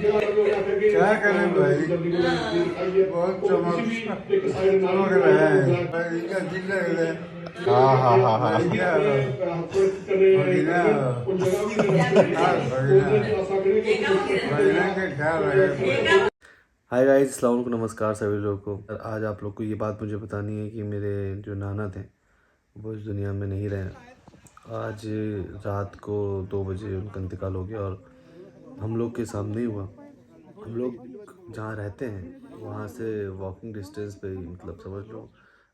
क्या करें भाई, बहुत चमक रहा है भाई, इनका दिल लग रहा है। हाँ हाँ हाँ हाँ। भगीना भगीना भगीना का ख्याल रखे। हाय गाइस, अस्सलाम वालेकुम, नमस्कार सभी लोगों को। आज आप लोग को ये बात मुझे बतानी है कि मेरे जो नाना थे वो इस दुनिया में नहीं रहे। आज रात को 2 बजे उनका इंतकाल हो गया और हम लोग के सामने ही हुआ। हम लोग जहाँ रहते हैं वहाँ से वॉकिंग डिस्टेंस पे ही, मतलब समझ लो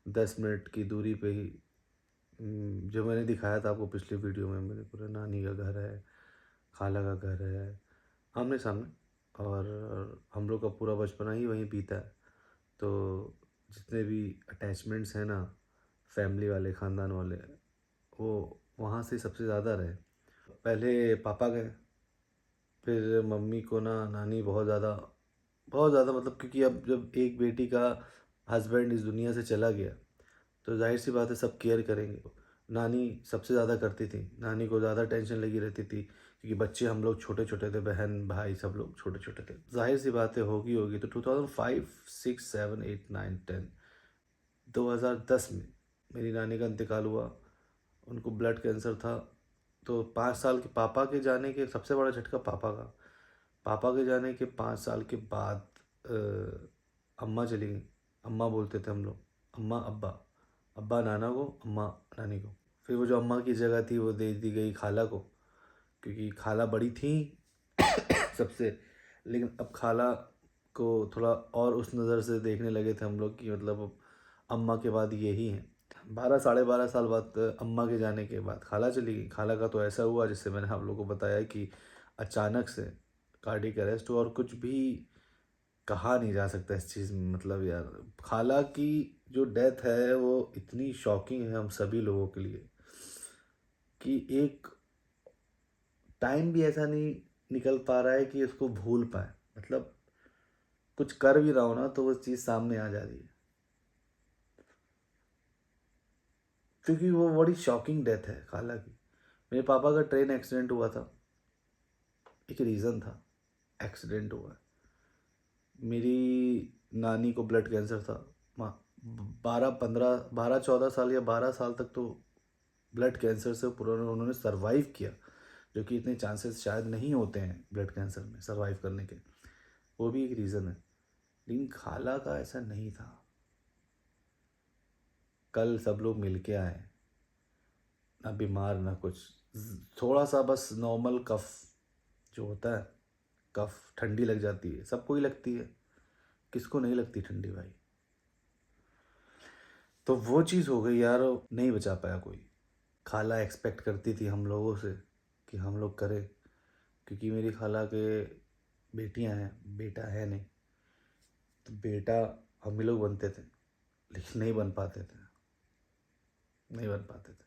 10 मिनट की दूरी पे ही, जो मैंने दिखाया था आपको पिछली वीडियो में, मेरे पूरे नानी का घर है, खाला का घर है, आमने सामने। और हम लोग का पूरा बचपना ही वहीं बीता है। तो जितने भी अटैचमेंट्स हैं ना, फैमिली वाले, ख़ानदान वाले, वो वहाँ से सबसे ज़्यादा रहे। पहले पापा गए, फिर मम्मी को ना नानी बहुत ज़्यादा, मतलब क्योंकि अब जब एक बेटी का हस्बैंड इस दुनिया से चला गया तो जाहिर सी बात है सब केयर करेंगे। नानी सबसे ज़्यादा करती थी, नानी को ज़्यादा टेंशन लगी रहती थी क्योंकि बच्चे हम लोग छोटे छोटे थे, बहन भाई सब लोग छोटे छोटे थे। जाहिर सी बात है होगी तो 2005, 6, 7, 8, 9, 10, 2010 में मेरी नानी का इंतकाल हुआ। उनको ब्लड कैंसर था। तो 5 साल के पापा के जाने के, सबसे बड़ा झटका पापा के जाने के 5 साल के बाद अम्मा चली गई। अम्मा बोलते थे हम लोग, अम्मा अब्बा, अब्बा नाना को, अम्मा नानी को। फिर वो जो अम्मा की जगह थी वो दे दी गई खाला को, क्योंकि खाला बड़ी थी सबसे। लेकिन अब खाला को थोड़ा और उस नज़र से देखने लगे थे हम लोग कि मतलब अब अम्मा के बाद यही हैं। 12 साढ़े 12 साल बाद अम्मा के जाने के बाद खाला चली गई। खाला का तो ऐसा हुआ जिससे मैंने आप लोगों को बताया कि अचानक से कार्डियक अरेस्ट हुआ और कुछ भी कहा नहीं जा सकता इस चीज़ में। मतलब यार, खाला की जो डेथ है वो इतनी शॉकिंग है हम सभी लोगों के लिए कि एक टाइम भी ऐसा नहीं निकल पा रहा है कि उसको भूल पाए। मतलब कुछ कर भी रहा हो ना तो वो चीज़ सामने आ जा रही है, क्योंकि वो बड़ी शॉकिंग डेथ है खाला की। मेरे पापा का ट्रेन एक्सीडेंट हुआ था, एक रीज़न था, एक्सीडेंट हुआ है। मेरी नानी को ब्लड कैंसर था। माँ 12 14 या 12 साल तक तो ब्लड कैंसर से पूरा उन्होंने सरवाइव किया, जो कि इतने चांसेस शायद नहीं होते हैं ब्लड कैंसर में सरवाइव करने के। वो भी एक रीज़न है। लेकिन खाला का ऐसा नहीं था। कल सब लोग मिल के आए, ना बीमार ना कुछ, थोड़ा सा बस नॉर्मल कफ जो होता है, कफ ठंडी लग जाती है, सबको ही लगती है, किसको नहीं लगती ठंडी भाई। तो वो चीज़ हो गई यार, नहीं बचा पाया कोई। खाला एक्सपेक्ट करती थी हम लोगों से कि हम लोग करें, क्योंकि मेरी खाला के बेटियां हैं, बेटा है नहीं। तो बेटा हम ही लोग बनते थे, लेकिन नहीं बन पाते थे, नहीं बन पाते थे,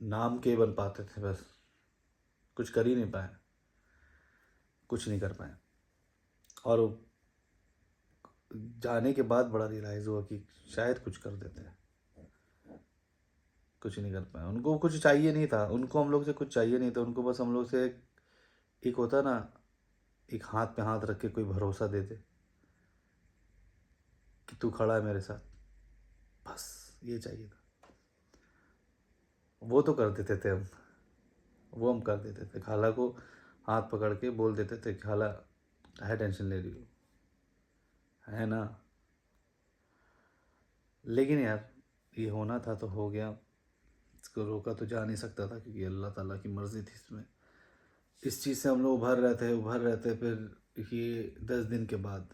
नाम के बन पाते थे बस। कुछ कर ही नहीं पाए, कुछ नहीं कर पाए। और जाने के बाद बड़ा रियलाइज़ हुआ कि शायद कुछ कर देते हैं, कुछ नहीं कर पाए। उनको कुछ चाहिए नहीं था, उनको हम लोग से कुछ चाहिए नहीं था। उनको बस हम लोग से एक होता ना, एक हाथ पे हाथ रख के कोई भरोसा दे दे कि तू खड़ा है मेरे साथ, बस ये चाहिए था। वो तो कर देते थे हम, वो हम कर देते थे। खाला को हाथ पकड़ के बोल देते थे, खाला है टेंशन ले रही हो, है ना। लेकिन यार ये होना था तो हो गया, इसको रोका तो जा नहीं सकता था क्योंकि अल्लाह ताला की मर्ज़ी थी इसमें। इस चीज़ से हम लोग उभर रहे थे। फिर ये 10 दिन के बाद,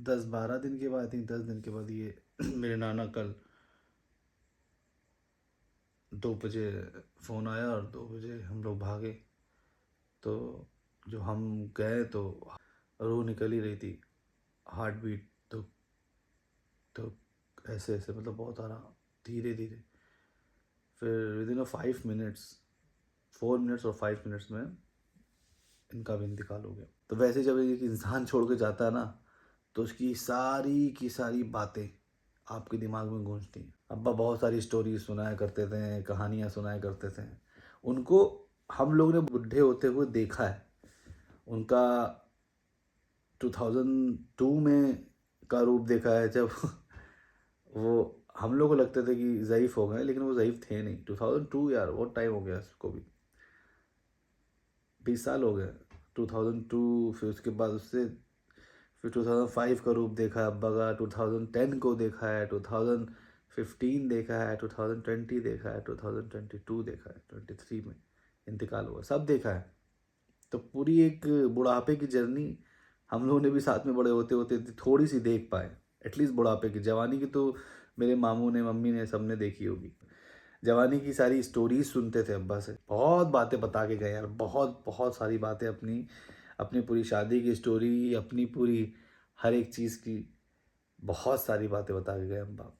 10 12 दिन के बाद, 10 दिन के बाद ये मेरे नाना कल 2 बजे फ़ोन आया और 2 बजे हम लोग भागे। तो जो हम गए तो रूह निकल ही रही थी, हार्ट बीट तो ऐसे ऐसे, मतलब बहुत आ रहा, धीरे धीरे। फिर विद इन 5 मिनट्स, 4 मिनट्स और 5 मिनट्स में इनका भी इंतकाल हो गया। तो वैसे जब एक इंसान छोड़ के जाता है ना, तो उसकी सारी की सारी बातें आपके दिमाग में गूंजती हैं। अब्बा बहुत सारी स्टोरी सुनाया करते थे, कहानियाँ सुनाया करते थे। उनको हम लोग ने बुढ़े होते हुए देखा है। उनका 2002 में का रूप देखा है, जब वो हम लोग को लगते थे कि ज़ईफ़ हो गए, लेकिन वो ज़ईफ़ थे नहीं। 2002 यार, बहुत टाइम हो गया उसको भी, 20 साल हो गए। 2002, फिर उसके बाद उससे फिर 2005 का रूप देखा है अब्बा का, 2010 को देखा है, 2015 देखा है, 2020 देखा है, 2022 देखा है, 23 में इंतकाल हुआ, सब देखा है। तो पूरी एक बुढ़ापे की जर्नी हम लोगों ने भी साथ में बड़े होते होते थोड़ी सी देख पाए। एटलीस्ट बुढ़ापे की, जवानी की तो मेरे मामू ने, मम्मी ने, सबने देखी होगी। जवानी की सारी स्टोरीज सुनते थे अब्बा से, बहुत बातें बता के गए यार, बहुत बहुत सारी बातें, अपनी अपनी पूरी शादी की स्टोरी, अपनी पूरी हर एक चीज़ की बहुत सारी बातें बता के गए अब्बा।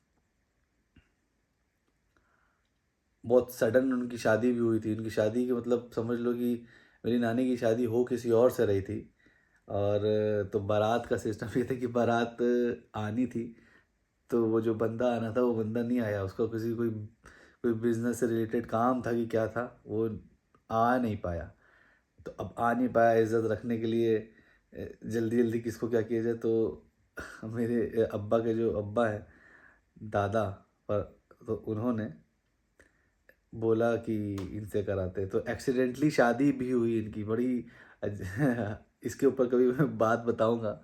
बहुत सडन उनकी शादी भी हुई थी। उनकी शादी के मतलब समझ लो कि मेरी नानी की शादी हो किसी और से रही थी, और तो बारात का सिस्टम ये था कि बारात आनी थी, तो वो जो बंदा आना था वो बंदा नहीं आया। उसका किसी कोई कोई बिजनेस से रिलेटेड काम था कि क्या था, वो आ नहीं पाया। तो अब आ नहीं पाया, इज़्ज़त रखने के लिए जल्दी जल्दी किसको क्या किया जाए, तो मेरे अब्बा के जो अब्बा हैं, दादा, पर तो उन्होंने बोला कि इनसे कराते। तो एक्सीडेंटली शादी भी हुई इनकी, बड़ी इसके ऊपर कभी मैं बात बताऊंगा,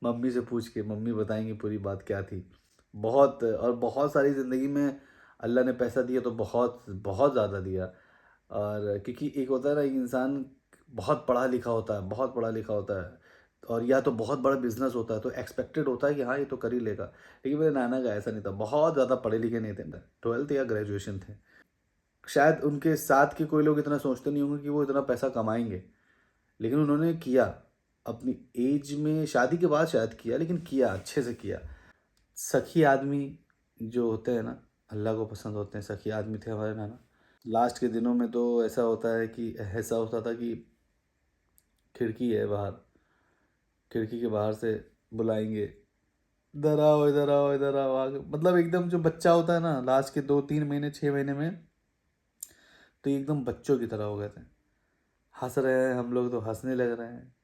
मम्मी से पूछ के, मम्मी बताएंगी पूरी बात क्या थी। बहुत और बहुत सारी ज़िंदगी में अल्लाह ने पैसा दिया तो बहुत बहुत ज़्यादा दिया। और क्योंकि एक होता है ना, एक इंसान बहुत पढ़ा लिखा होता है, बहुत पढ़ा लिखा होता है, और या तो बहुत बड़ा बिजनेस होता है, तो एक्सपेक्टेड होता है कि हाँ ये तो कर ही लेगा। लेकिन मेरे नाना का ऐसा नहीं था, बहुत ज़्यादा पढ़े लिखे नहीं थे, 12th या ग्रेजुएशन थे। शायद उनके साथ के कोई लोग इतना सोचते नहीं होंगे कि वो इतना पैसा कमाएंगे, लेकिन उन्होंने किया अपनी एज में, शादी के बाद शायद किया, लेकिन किया, अच्छे से किया। सखी आदमी जो होते हैं ना, अल्लाह को पसंद होते हैं, सखी आदमी थे हमारे नाना। लास्ट के दिनों में तो ऐसा होता है कि ऐसा होता था कि खिड़की है बाहर, खिड़की के बाहर से बुलाएंगे, इधर आओ, इधर आओ, इधर आओ, आगे। मतलब एकदम जो बच्चा होता है ना, लास्ट के 2-3 महीने, 6 महीने में, तो ये एकदम बच्चों की तरह हो गए थे। हंस रहे हैं हम लोग तो हंसने लग रहे हैं,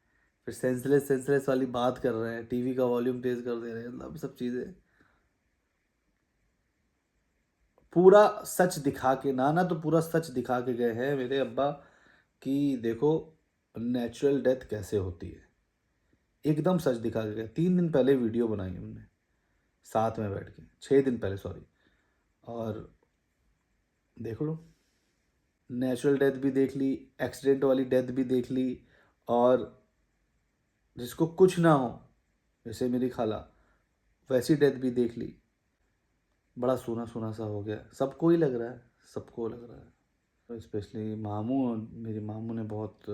फिर सेंसलेस सेंसलेस वाली बात कर रहे हैं, टीवी का वॉल्यूम तेज कर दे रहे हैं, मतलब सब चीज़ें पूरा सच दिखा के, नाना तो पूरा सच दिखा के गए हैं मेरे अब्बा, कि देखो नेचुरल डेथ कैसे होती है, एकदम सच दिखा के गए। 3 दिन पहले वीडियो बनाई हमने साथ में बैठ के, 6 दिन पहले सॉरी, और देख लो, नेचुरल डेथ भी देख ली, एक्सीडेंट वाली डेथ भी देख ली, और जिसको कुछ ना हो, जैसे मेरी खाला, वैसी डेथ भी देख ली। बड़ा सूना सूना सा हो गया, सबको ही लग रहा है, सबको लग रहा है। स्पेशली मामू, मेरी मामू ने बहुत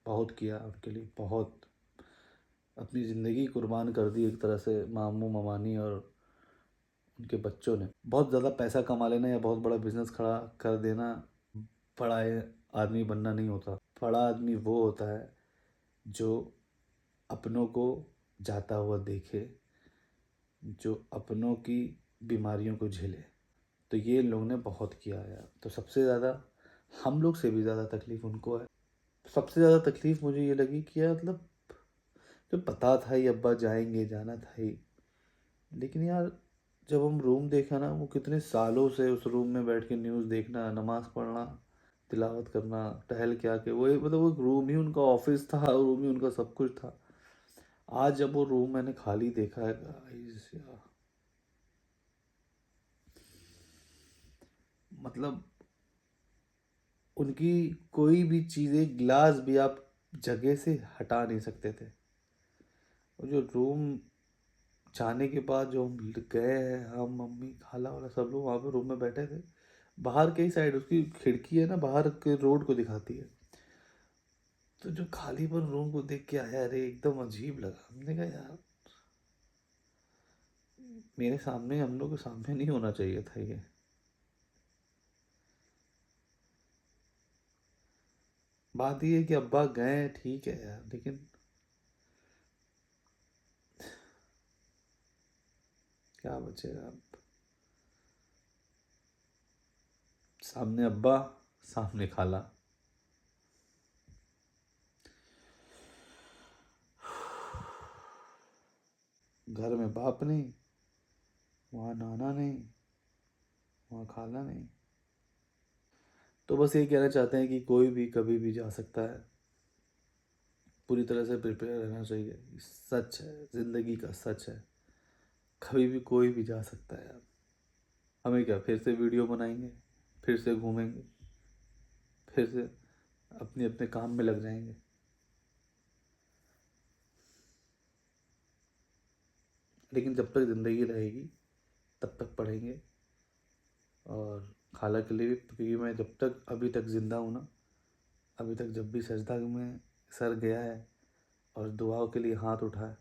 बहुत किया उनके लिए, बहुत अपनी ज़िंदगी कुर्बान कर दी एक तरह से, मामू ममानी और उनके बच्चों ने। बहुत ज़्यादा पैसा कमा लेना या बहुत बड़ा बिजनेस खड़ा कर देना बड़ा आदमी बनना नहीं होता। बड़ा आदमी वो होता है जो अपनों को जाता हुआ देखे, जो अपनों की बीमारियों को झेले। तो ये इन लोगों ने बहुत किया है यार। तो सबसे ज़्यादा, हम लोग से भी ज़्यादा तकलीफ़ उनको है। सबसे ज़्यादा तकलीफ़ मुझे ये लगी कि यार, मतलब जो पता था ही अब्बा जाएंगे, जाना था ही, लेकिन यार जब हम रूम देखा ना, वो कितने सालों से उस रूम में बैठ के न्यूज़ देखना, नमाज़ पढ़ना, तिलावत करना, टहल के आके, वो मतलब वो रूम ही उनका ऑफिस था, रूम ही उनका सब कुछ था। आज जब वो रूम मैंने खाली देखा है गाइस यार, मतलब उनकी कोई भी चीज़, एक गिलास भी आप जगह से हटा नहीं सकते थे। वो जो रूम जाने के बाद जो हम गए हैं, हम, मम्मी, खाला वाला सब लोग वहाँ पे रूम में बैठे थे, बाहर के ही साइड उसकी खिड़की है ना, बाहर के रोड को दिखाती है। तो जो खालीपन रूम को देख के आया, अरे एकदम अजीब लगा। हमने कहा यार, मेरे सामने, हम लोग के सामने नहीं होना चाहिए था ये। बात ये है कि अब्बा गए ठीक है यार, लेकिन क्या बचेगा अब। सामने अब्बा, सामने खाला। घर में बाप नहीं, वहाँ नाना नहीं, वहाँ खाला नहीं। तो बस ये कहना चाहते हैं कि कोई भी कभी भी जा सकता है, पूरी तरह से प्रिपेयर रहना चाहिए। सच है, ज़िंदगी का सच है, कभी भी कोई भी जा सकता है। अब हमें क्या, फिर से वीडियो बनाएंगे, फिर से घूमेंगे, फिर से अपने अपने काम में लग जाएंगे। लेकिन जब तक ज़िंदगी रहेगी तब तक पढ़ेंगे। और खाला के लिए भी, क्योंकि मैं जब तक अभी तक ज़िंदा हूँ ना, अभी तक जब भी सजदा में सर गया है और दुआओं के लिए हाथ उठाया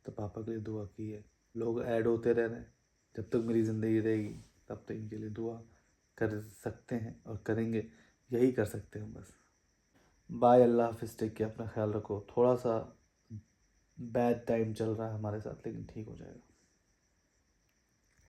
तो पापा के लिए दुआ की है। लोग ऐड होते रह रहे हैं, जब तक मेरी ज़िंदगी रहेगी तब तक इनके लिए दुआ कर सकते हैं और करेंगे, यही कर सकते हैं बस। बाय, अल्लाह हाफिज़, टेक केयर, अपना ख्याल रखो। थोड़ा सा बैड टाइम चल रहा है हमारे साथ, लेकिन ठीक हो जाएगा।